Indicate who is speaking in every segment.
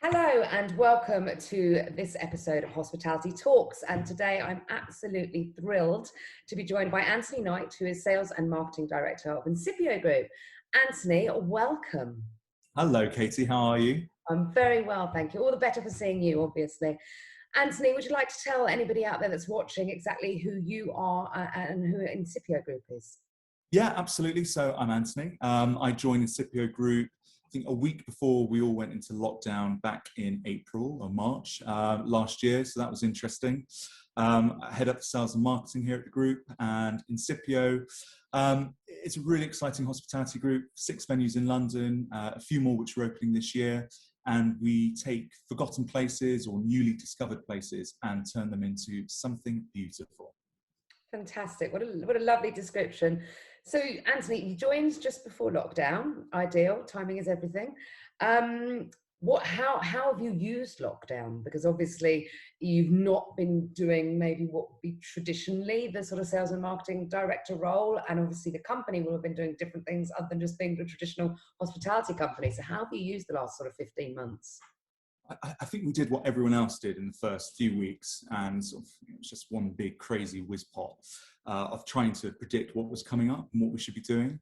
Speaker 1: Hello and welcome to this episode of Hospitality Talks. And today I'm absolutely thrilled to be joined by Anthony Knight, who is Sales and Marketing Director of Incipio Group. Anthony, welcome.
Speaker 2: Hello, Katie. How are you?
Speaker 1: I'm very well, thank you. All the better for seeing you, obviously. Anthony, would you like to tell anybody out there that's watching exactly who you are and who Incipio Group is?
Speaker 2: Yeah, absolutely. So I'm Anthony. I joined Incipio Group, I think a week before we all went into lockdown back in April or March last year. So that was interesting. I head up the sales and marketing here at the group, and Incipio. It's a really exciting hospitality group, 6 venues in London, a few more which are opening this year. And we take forgotten places or newly discovered places and turn them into something beautiful.
Speaker 1: Fantastic. What a lovely description. So, Anthony, you joined just before lockdown. Ideal. Timing is everything. How have you used lockdown? Because obviously you've not been doing maybe what would be traditionally the sort of sales and marketing director role, and obviously the company will have been doing different things other than just being a traditional hospitality company. So how have you used the last sort of 15 months?
Speaker 2: I think we did what everyone else did in the first few weeks, and sort of, it was just one big crazy whiz pot of trying to predict what was coming up and what we should be doing.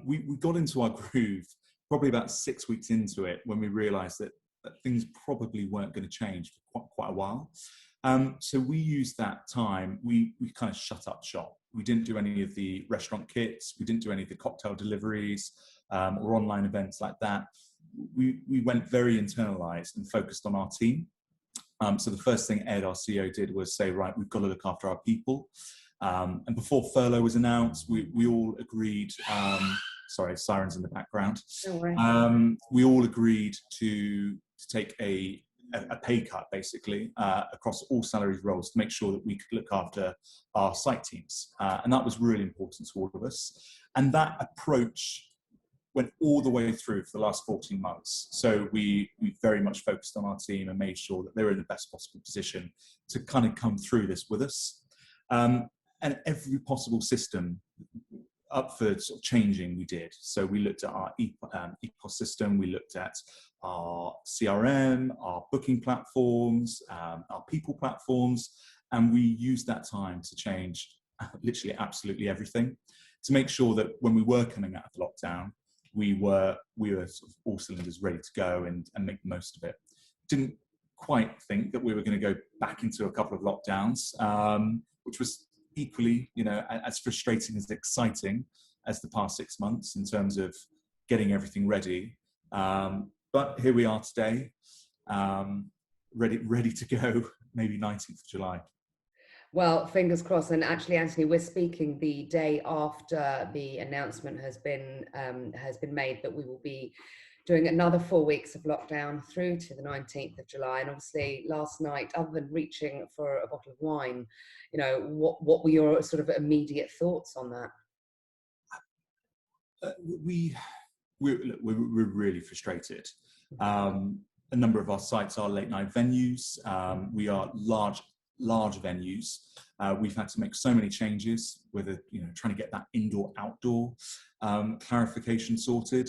Speaker 2: We got into our groove probably about 6 weeks into it when we realised that things probably weren't going to change for quite a while. So we used that time, we kind of shut up shop. We didn't do any of the restaurant kits, we didn't do any of the cocktail deliveries or online events like that. We went very internalized and focused on our team. So the first thing Ed, our CEO, did was say, right, we've got to look after our people. And before furlough was announced, we all agreed, sorry, sirens in the background. We all agreed to take a pay cut, basically, across all salaried roles to make sure that we could look after our site teams. And that was really important to all of us. And that approach went all the way through for the last 14 months. So we very much focused on our team and made sure that they were in the best possible position to kind of come through this with us. And every possible system up for sort of changing we did. So we looked at our ecosystem, we looked at our CRM, our booking platforms, our people platforms, and we used that time to change literally absolutely everything to make sure that when we were coming out of lockdown, we were sort of all cylinders ready to go and make the most of it. Didn't quite think that we were going to go back into a couple of lockdowns, which was equally, as frustrating as exciting as the past 6 months in terms of getting everything ready. But here we are today, ready to go, maybe 19th of July.
Speaker 1: Well, fingers crossed. And actually, Anthony, we're speaking the day after the announcement has been made that we will be doing another 4 weeks of lockdown through to the 19th of July. And obviously, last night, other than reaching for a bottle of wine, what were your sort of immediate thoughts on that?
Speaker 2: We're really frustrated. A number of our sites are late night venues. We are large venues. We've had to make so many changes, whether trying to get that indoor outdoor clarification sorted.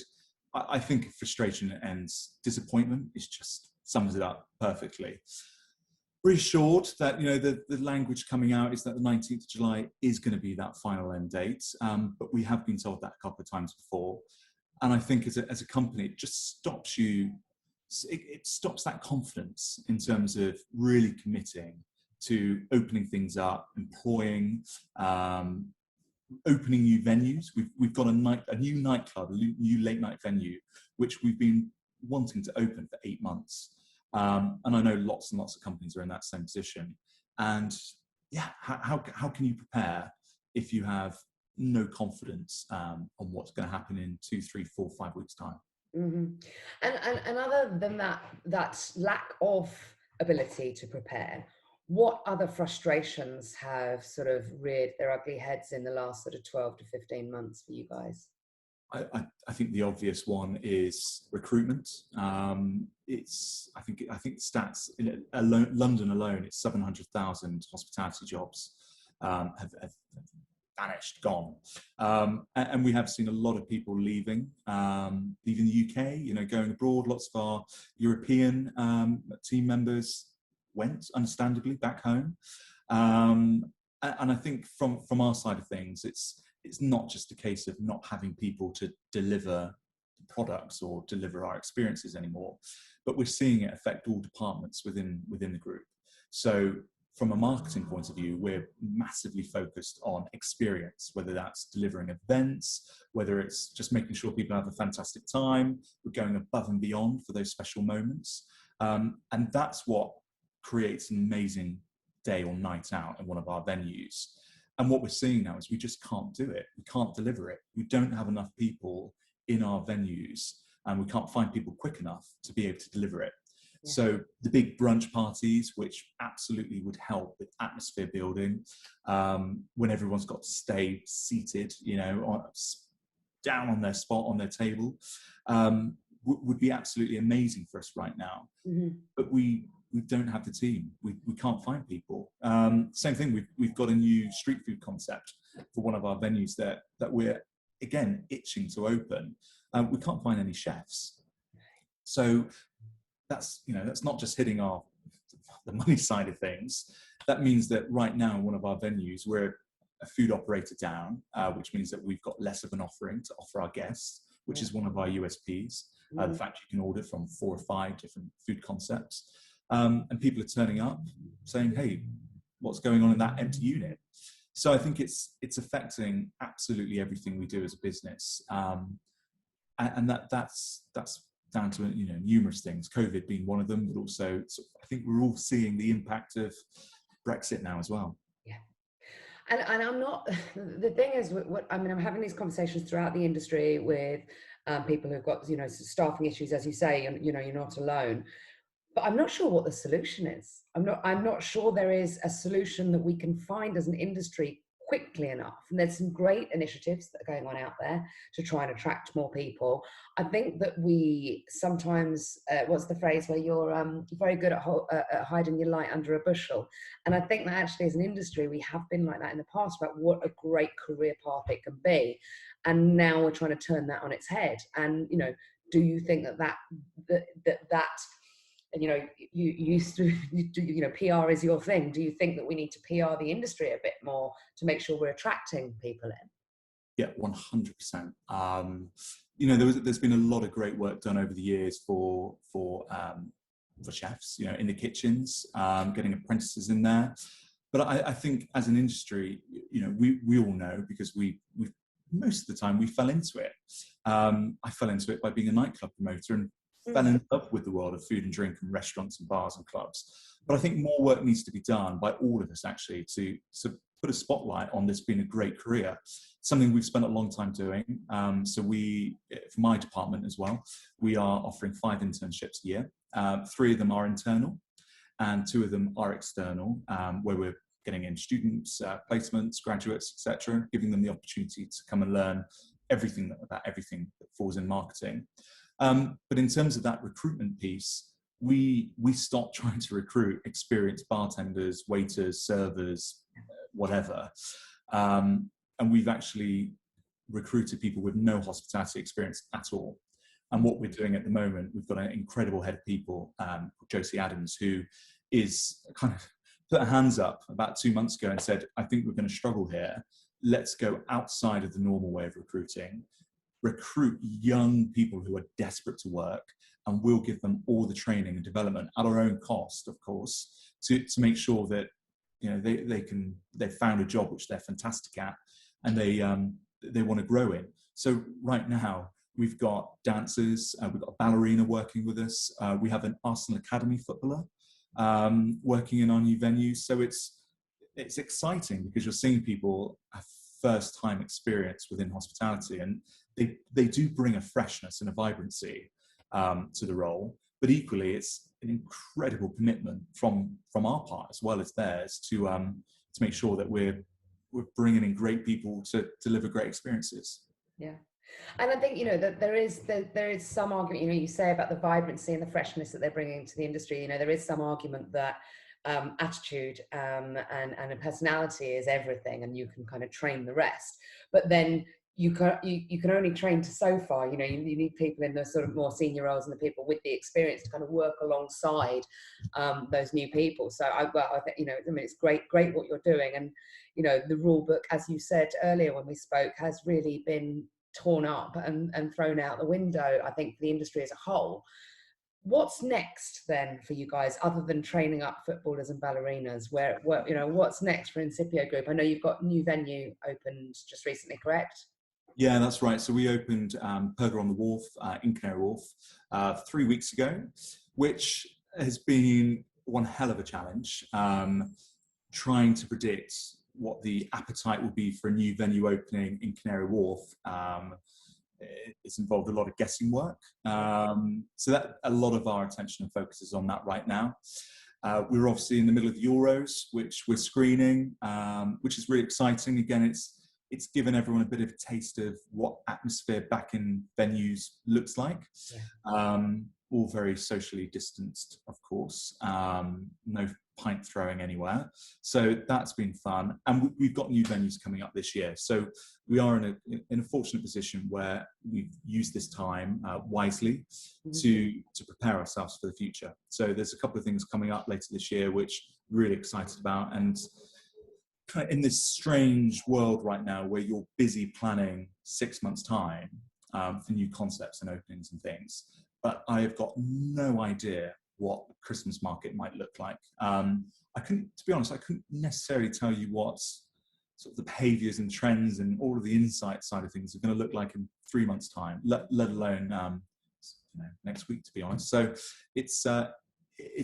Speaker 2: I think frustration and disappointment is just sums it up perfectly. Reassured that the language coming out is that the 19th of July is going to be that final end date, but we have been told that a couple of times before, and I think as a company it just stops you. It stops that confidence in terms of really committing to opening things up, employing, opening new venues. We've got a new nightclub, a new late night venue, which we've been wanting to open for 8 months. And I know lots and lots of companies are in that same position. And yeah, how can you prepare if you have no confidence on what's going to happen in 2, 3, 4, 5 weeks' time?
Speaker 1: Mm-hmm. And other than that lack of ability to prepare, what other frustrations have sort of reared their ugly heads in the last sort of 12 to 15 months for you guys?
Speaker 2: I think the obvious one is recruitment. I think stats London alone, it's 700,000 hospitality jobs have vanished, gone. And we have seen a lot of people leaving the UK, you know, going abroad. Lots of our European team members went, understandably, back home. And I think from our side of things, it's not just a case of not having people to deliver products or deliver our experiences anymore, but we're seeing it affect all departments within the group. So from a marketing point of view, we're massively focused on experience, whether that's delivering events, whether it's just making sure people have a fantastic time. We're going above and beyond for those special moments. And that's what creates an amazing day or night out in one of our venues. And what we're seeing now is we just can't do it. We can't deliver it. We don't have enough people in our venues, and we can't find people quick enough to be able to deliver it. Yeah. So the big brunch parties, which absolutely would help with atmosphere building, when everyone's got to stay seated, you know, down on their spot, on their table, would be absolutely amazing for us right now. Mm-hmm. But we don't have the team. We can't find people. Same thing, we've got a new street food concept for one of our venues that we're, again, itching to open. We can't find any chefs. So that's not just hitting the money side of things. That means that right now in one of our venues, we're a food operator down, which means that we've got less of an offering to offer our guests, which is one of our USPs. The fact you can order from 4 or 5 different food concepts. And people are turning up saying, hey, what's going on in that empty unit? So I think it's affecting absolutely everything we do as a business. And that's down to, you know, numerous things, COVID being one of them, but also I think we're all seeing the impact of Brexit now as well.
Speaker 1: Yeah. And I'm not, the thing is, I'm having these conversations throughout the industry with people who've got, you know, staffing issues, as you say, and, you know, you're not alone. But I'm not sure what the solution is. I'm not sure there is a solution that we can find as an industry quickly enough. And there's some great initiatives that are going on out there to try and attract more people. I think that we sometimes, what's the phrase where you're very good at hiding your light under a bushel. And I think that actually as an industry, we have been like that in the past about what a great career path it can be. And now we're trying to turn that on its head. And, you know, do you think that and, you know, you used to, you know, PR is your thing. Do you think that we need to PR the industry a bit more to make sure we're attracting people in?
Speaker 2: Yeah, 100%. You know, there's been a lot of great work done over the years for chefs, you know, in the kitchens, getting apprentices in there. But I think as an industry, you know, we all know, because we most of the time we fell into it. I fell into it by being a nightclub promoter and fell in love with the world of food and drink and restaurants and bars and clubs. But I think more work needs to be done by all of us actually to put a spotlight on this being a great career, something we've spent a long time doing. So we, for my department as well, we are offering 5 internships a year. 3 of them are internal and 2 of them are external, where we're getting in students, placements, graduates, etc., giving them the opportunity to come and learn about everything that falls in marketing. But in terms of that recruitment piece, we stopped trying to recruit experienced bartenders, waiters, servers, whatever. And we've actually recruited people with no hospitality experience at all. And what we're doing at the moment, we've got an incredible head of people, Josie Adams, who is kind of put her hands up about 2 months ago and said, I think we're going to struggle here. Let's go outside of the normal way of recruiting. Recruit young people who are desperate to work, and we'll give them all the training and development at our own cost, of course, to make sure that, you know, they've found a job which they're fantastic at, and they want to grow in. So right now we've got dancers, we've got a ballerina working with us, we have an Arsenal Academy footballer working in our new venue. So it's exciting because you're seeing people have first-time experience within hospitality, and they do bring a freshness and a vibrancy to the role. But equally, it's an incredible commitment from our part as well as theirs to make sure that we're bringing in great people to deliver great experiences.
Speaker 1: Yeah. And I think, you know, that there is some argument, you know, you say about the vibrancy and the freshness that they're bringing to the industry. You know, there is some argument that attitude, and a personality is everything, and you can kind of train the rest. But then you can only train to so far. You know, you need people in the sort of more senior roles and the people with the experience to kind of work alongside those new people. So I think, you know, I mean, it's great what you're doing. And you know, the rule book, as you said earlier when we spoke, has really been torn up and thrown out the window, I think, for the industry as a whole. What's next then for you guys, other than training up footballers and ballerinas? Where you know, what's next for Incipio Group? I know you've got a new venue opened just recently, correct?
Speaker 2: Yeah, that's right. So we opened Perga on the Wharf in Canary Wharf 3 weeks ago, which has been one hell of a challenge. Trying to predict what the appetite will be for a new venue opening in Canary Wharf. It's involved a lot of guessing work. So that a lot of our attention and focus is on that right now. We're obviously in the middle of the Euros, which we're screening, which is really exciting. Again, it's given everyone a bit of a taste of what atmosphere back in venues looks like. Yeah. All very socially distanced, of course. No pint throwing anywhere. So that's been fun. And we've got new venues coming up this year. So we are in a fortunate position where we've used this time wisely to prepare ourselves for the future. So there's a couple of things coming up later this year, which we're really excited about. And kind of in this strange world right now where you're busy planning 6 months' time for new concepts and openings and things, but I have got no idea what the Christmas market might look like. I couldn't, to be honest, I couldn't necessarily tell you what sort of the behaviours and trends and all of the insight side of things are going to look like in 3 months' time, let alone next week, to be honest. So it's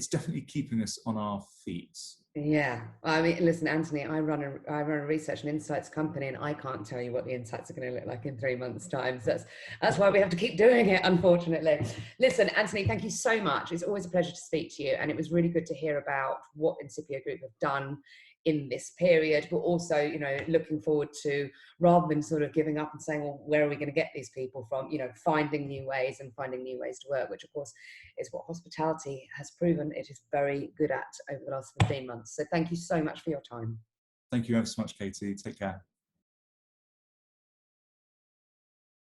Speaker 2: definitely keeping us on our feet.
Speaker 1: Yeah, I mean, listen, Anthony, I run a research and insights company, and I can't tell you what the insights are going to look like in 3 months' time. So that's why we have to keep doing it, unfortunately. Listen, Anthony, thank you so much. It's always a pleasure to speak to you, and it was really good to hear about what Incipio Group have done in this period, but also, you know, looking forward to, rather than sort of giving up and saying, well, where are we going to get these people from, you know, finding new ways to work, which of course is what hospitality has proven it is very good at over the last 15 months. So thank you so much for your time.
Speaker 2: Thank you ever so much, Katie. Take care.